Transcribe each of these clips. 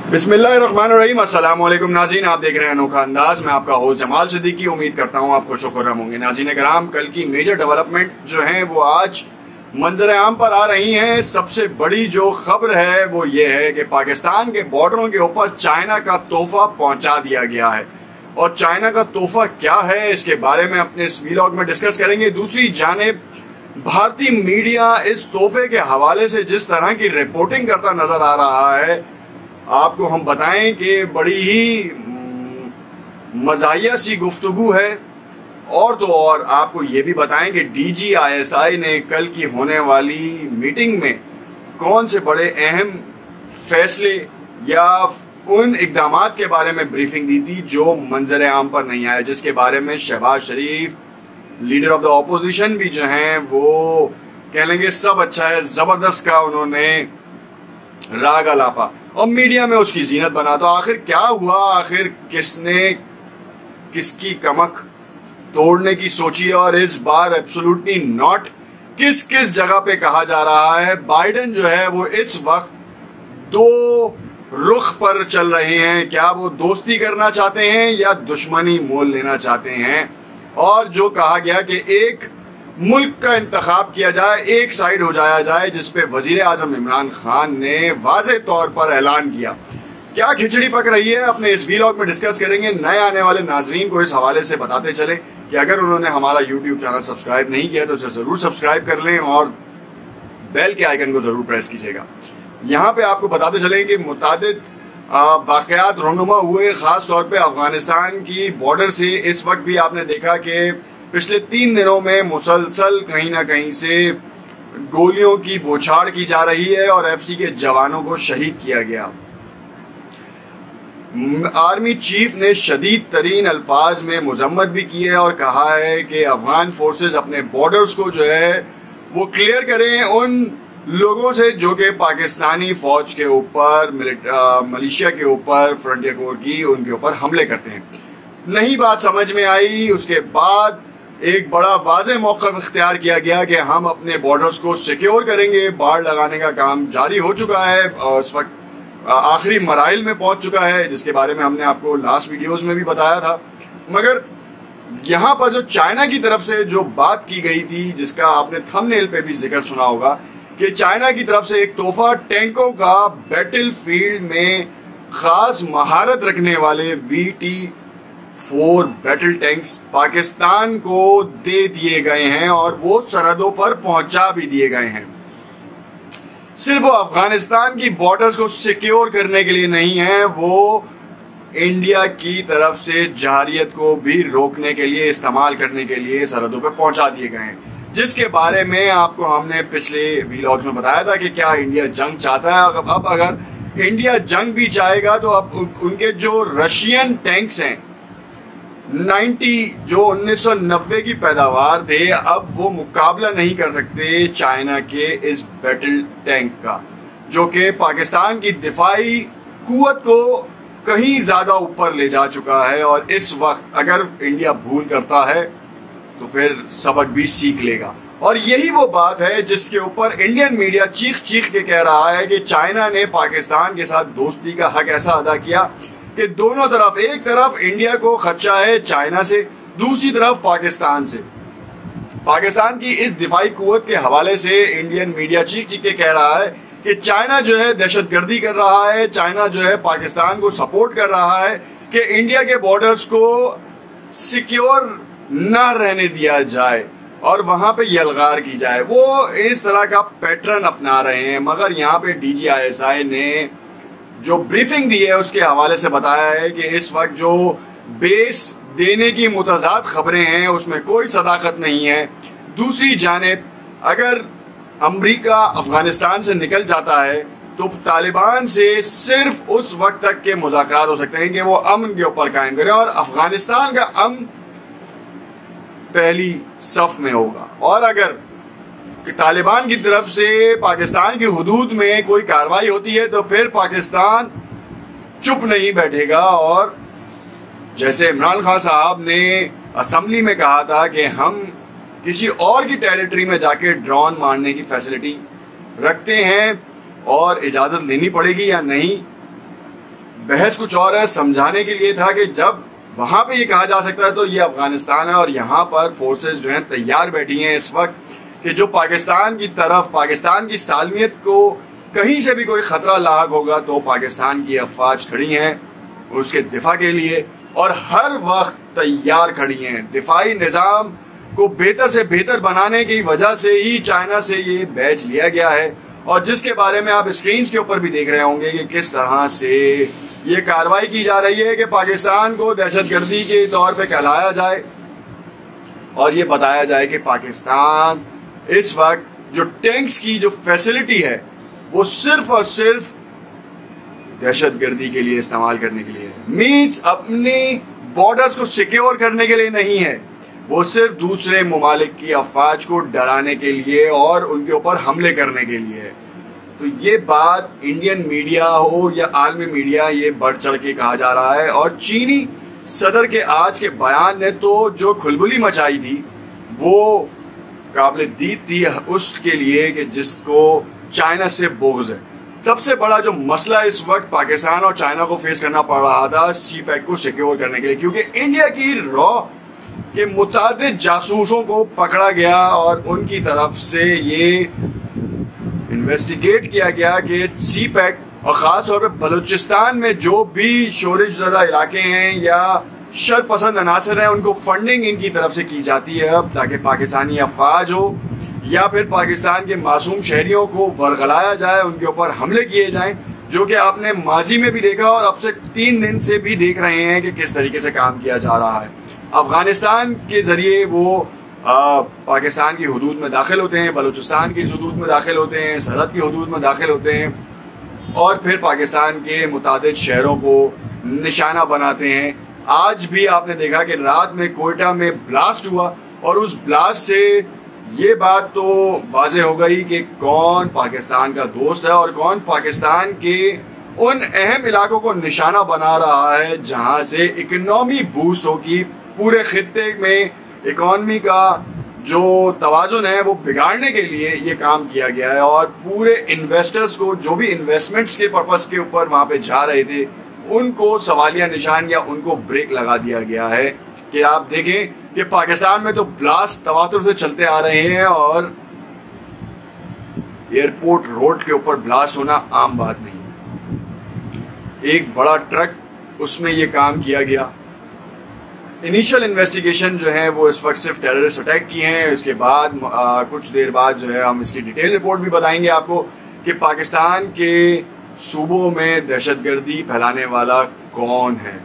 बिस्मिल्लाहिर्रहमानिर्रहीम। अस्सलाम वालेकुम नाज़रीन, आप देख रहे हैं अनोखा अंदाज। मैं आपका होस्ट जमाल सिद्दीकी। उम्मीद करता हूँ आप खुश व खुर्रम होंगे। नाज़रीन कराम, कल की मेजर डेवलपमेंट जो है वो आज मंजर आम पर आ रही हैं। सबसे बड़ी जो खबर है वो ये है कि पाकिस्तान के बॉर्डरों के ऊपर चाइना का तोहफा पहुंचा दिया गया है। और चाइना का तोहफा क्या है, इसके बारे में अपने इस वीलॉग में डिस्कस करेंगे। दूसरी जानिब भारतीय मीडिया इस तोहफे के हवाले से जिस तरह की रिपोर्टिंग करता नजर आ रहा है, आपको हम बताएं कि बड़ी ही मज़ाहिया सी गुफ्तगू है। और तो और आपको ये भी बताएं कि DGISI ने कल की होने वाली मीटिंग में कौन से बड़े अहम फैसले या उन इकदामात के बारे में ब्रीफिंग दी थी जो मंजर आम पर नहीं आए, जिसके बारे में शहबाज शरीफ, लीडर ऑफ द ऑपोजिशन भी जो हैं वो कह लेंगे सब अच्छा है, जबरदस्त का उन्होंने राग अलापा और मीडिया में उसकी जीनत बना। तो आखिर क्या हुआ, आखिर किसने किसकी कमक तोड़ने की सोची है, और इस बार एब्सोल्युटली नॉट किस किस जगह पे कहा जा रहा है। बाइडेन जो है वो इस वक्त दो रुख पर चल रहे हैं। क्या वो दोस्ती करना चाहते हैं या दुश्मनी मोल लेना चाहते हैं। और जो कहा गया कि एक मुल्क का इंतखाब किया जाए, एक साइड हो जाया जाए, जिसपे वजीर आजम इमरान खान ने वाज़ेह तौर पर ऐलान किया। क्या खिचड़ी पक रही है, अपने इस वीलॉग में डिस्कस करेंगे। नए आने वाले नाजरीन को इस हवाले से बताते चले कि अगर उन्होंने हमारा यूट्यूब चैनल सब्सक्राइब नहीं किया तो उसे जरूर सब्सक्राइब कर लें और बेल के आइकन को जरूर प्रेस कीजिएगा। यहाँ पे आपको बताते चलें कि मुतादिद वाक़यात रोनुमा हुए, खास तौर पे अफगानिस्तान की बॉर्डर से। इस वक्त भी आपने देखा कि पिछले 3 दिनों में मुसलसल कहीं ना कहीं से गोलियों की बौछार की जा रही है और FC के जवानों को शहीद किया गया। आर्मी चीफ ने शदीद तरीन अल्फाज में मजम्मत भी की है और कहा है कि अफगान फोर्सेस अपने बॉर्डर्स को जो है वो क्लियर करें उन लोगों से जो कि पाकिस्तानी फौज के ऊपर, मलेशिया के ऊपर, फ्रंटियर कोर की उनके ऊपर हमले करते हैं। नहीं बात समझ में आई, उसके बाद एक बड़ा वाज़ेह मौक़िफ़ इख्तियार किया गया कि हम अपने बॉर्डर्स को सिक्योर करेंगे। बाढ़ लगाने का काम जारी हो चुका है और इस वक्त आखिरी मराइल में पहुंच चुका है, जिसके बारे में हमने आपको लास्ट वीडियोस में भी बताया था। मगर यहाँ पर जो चाइना की तरफ से जो बात की गई थी, जिसका आपने थंबनेल पे भी जिक्र सुना होगा कि चाइना की तरफ से एक तोहफा टैंकों का बैटल फील्ड में खास महारत रखने वाले VT-4 बैटल टैंक्स पाकिस्तान को दे दिए गए हैं और वो सरहदों पर पहुंचा भी दिए गए हैं। सिर्फ वो अफगानिस्तान की बॉर्डर्स को सिक्योर करने के लिए नहीं है, वो इंडिया की तरफ से जहारियत को भी रोकने के लिए, इस्तेमाल करने के लिए सरहदों पर पहुंचा दिए गए हैं, जिसके बारे में आपको हमने पिछले वीलॉग्स में बताया था कि क्या इंडिया जंग चाहता है। अब अगर इंडिया जंग भी चाहेगा तो अब उनके जो रशियन टैंक्स हैं जो 1990 की पैदावार थे, अब वो मुकाबला नहीं कर सकते चाइना के इस बैटल टैंक का, जो कि पाकिस्तान की दिफाई कुव्वत को कहीं ज्यादा ऊपर ले जा चुका है। और इस वक्त अगर इंडिया भूल करता है तो फिर सबक भी सीख लेगा। और यही वो बात है जिसके ऊपर इंडियन मीडिया चीख चीख के कह रहा है कि चाइना ने पाकिस्तान के साथ दोस्ती का हक ऐसा अदा किया कि दोनों तरफ, एक तरफ इंडिया को खदशा है चाइना से, दूसरी तरफ पाकिस्तान से। पाकिस्तान की इस दिफाई कुव्वत के हवाले से इंडियन मीडिया चीख चीख के कह रहा है कि चाइना जो है दहशतगर्दी कर रहा है, चाइना जो है पाकिस्तान को सपोर्ट कर रहा है कि इंडिया के बॉर्डर्स को सिक्योर न रहने दिया जाए और वहां पे यलगार की जाए। वो इस तरह का पैटर्न अपना रहे हैं। मगर यहाँ पे DGISI ने जो ब्रीफिंग दी है उसके हवाले से बताया है कि इस वक्त जो बेस देने की मुतज़ाद खबरें हैं उसमें कोई सदाकत नहीं है। दूसरी जानिब अगर अमेरिका अफगानिस्तान से निकल जाता है तो तालिबान से सिर्फ उस वक्त तक के मुज़ाकरात हो सकते हैं कि वो अमन के ऊपर कायम करें और अफगानिस्तान का अमन पहली सफ में होगा। और अगर तालिबान की तरफ से पाकिस्तान की हुदूद में कोई कार्रवाई होती है तो फिर पाकिस्तान चुप नहीं बैठेगा। और जैसे इमरान खान साहब ने असेंबली में कहा था कि हम किसी और की टेरिटरी में जाके ड्रोन मारने की फैसिलिटी रखते हैं और इजाजत लेनी पड़ेगी या नहीं, بحث کچھ اور ہے، سمجھانے کے لیے تھا کہ جب وہاں پہ یہ کہا جا سکتا ہے تو یہ افغانستان ہے، اور یہاں پر فورسز جو ہیں تیار بیٹھی ہیں اس وقت کہ جو پاکستان کی طرف، پاکستان کی سالمیت کو کہیں سے بھی کوئی خطرہ لاحق ہوگا تو پاکستان کی افواج کھڑی ہیں اس کے دفاع کے لیے، اور ہر وقت تیار کھڑی ہیں۔ دفاعی نظام کو بہتر سے بہتر بنانے کی وجہ سے ہی چائنا سے یہ بیچ لیا گیا ہے، اور جس کے بارے میں آپ اسکرینز کے اوپر بھی دیکھ رہے ہوں گے کہ کس طرح سے یہ کارروائی کی جا رہی ہے کہ پاکستان کو دہشت گردی کے طور پہ کہلایا جائے، اور یہ بتایا جائے کہ پاکستان اس وقت جو ٹینکس کی جو فیسلٹی ہے وہ صرف اور صرف دہشت گردی کے لیے استعمال کرنے کے لیے، مینس اپنی بارڈرز کو سیکیور کرنے کے لیے نہیں ہے، وہ صرف دوسرے ممالک کی افواج کو ڈرانے کے لیے اور ان کے اوپر حملے کرنے کے لیے ہے۔ تو یہ بات انڈین میڈیا ہو یا عالمی میڈیا، یہ بڑھ چڑھ کے کہا جا رہا ہے، اور چینی صدر کے آج کے بیان نے تو جو کھلبلی مچائی تھی وہ قابل دید تھی اس کے لیے کہ جس کو چائنا سے بغض ہے۔ سب سے بڑا جو مسئلہ اس وقت پاکستان اور چائنا کو فیس کرنا پڑ رہا تھا سی پیک کو سیکیور کرنے کے لیے، کیونکہ انڈیا کی را کے متعدد جاسوسوں کو پکڑا گیا اور ان کی طرف سے یہ انویسٹیگیٹ کیا گیا کہ سی پیک اور خاص طور پہ بلوچستان میں جو بھی شورش زدہ علاقے ہیں یا شر پسند عناصر ہیں ان کو فنڈنگ ان کی طرف سے کی جاتی ہے اب، تاکہ پاکستانی افواج ہو یا پھر پاکستان کے معصوم شہریوں کو ورغلایا جائے، ان کے اوپر حملے کیے جائیں، جو کہ آپ نے ماضی میں بھی دیکھا اور اب سے 3 دن سے بھی دیکھ رہے ہیں کہ کس طریقے سے کام کیا جا رہا ہے۔ افغانستان کے ذریعے وہ پاکستان کی حدود میں داخل ہوتے ہیں، بلوچستان کی حدود میں داخل ہوتے ہیں، سرحد کی حدود میں داخل ہوتے ہیں، اور پھر پاکستان کے متعدد شہروں کو نشانہ بناتے ہیں۔ آج بھی آپ نے دیکھا کہ رات میں کوئٹہ میں بلاسٹ ہوا، اور اس بلاسٹ سے یہ بات تو واضح ہو گئی کہ کون پاکستان کا دوست ہے اور کون پاکستان کے ان اہم علاقوں کو نشانہ بنا رہا ہے جہاں سے اکنامی بوسٹ ہوگی۔ پورے خطے میں اکانومی کا جو توازن ہے وہ بگاڑنے کے لیے یہ کام کیا گیا ہے، اور پورے انویسٹرز کو جو بھی انویسٹمنٹس کے پرپس کے اوپر وہاں پہ جا رہے تھے ان کو سوالیہ نشان یا ان کو بریک لگا دیا گیا ہے۔ کہ آپ دیکھیں کہ پاکستان میں تو بلاسٹ تواتر سے چلتے آ رہے ہیں، اور ایئرپورٹ روڈ کے اوپر بلاسٹ ہونا عام بات نہیں۔ ایک بڑا ٹرک اس میں یہ کام کیا گیا۔ انیشل انویسٹیگیشن جو ہے وہ اس وقت صرف ٹیررسٹ اٹیک کی ہیں، اس کے بعد کچھ دیر بعد جو ہے ہم اس کی ڈیٹیل رپورٹ بھی بتائیں گے آپ کو کہ پاکستان کے صوبوں میں دہشت گردی پھیلانے والا کون ہے۔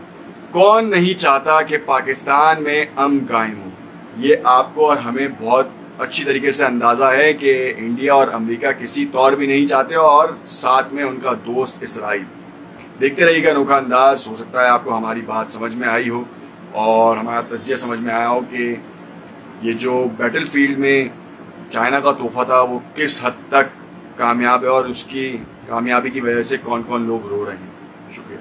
کون نہیں چاہتا کہ پاکستان میں امن قائم ہو؟ یہ آپ کو اور ہمیں بہت اچھی طریقے سے اندازہ ہے کہ انڈیا اور امریکہ کسی طور بھی نہیں چاہتے، اور ساتھ میں ان کا دوست اسرائیل۔ دیکھتے رہیے گا انوکھا انداز، ہو سکتا ہے آپ کو ہماری بات سمجھ میں آئی ہو اور ہمارا تجزیہ سمجھ میں آیا ہو کہ یہ جو بیٹل فیلڈ میں چائنا کا تحفہ تھا وہ کس حد تک کامیاب ہے، اور اس کی کامیابی کی وجہ سے کون کون لوگ رو رہے ہیں۔ شکریہ۔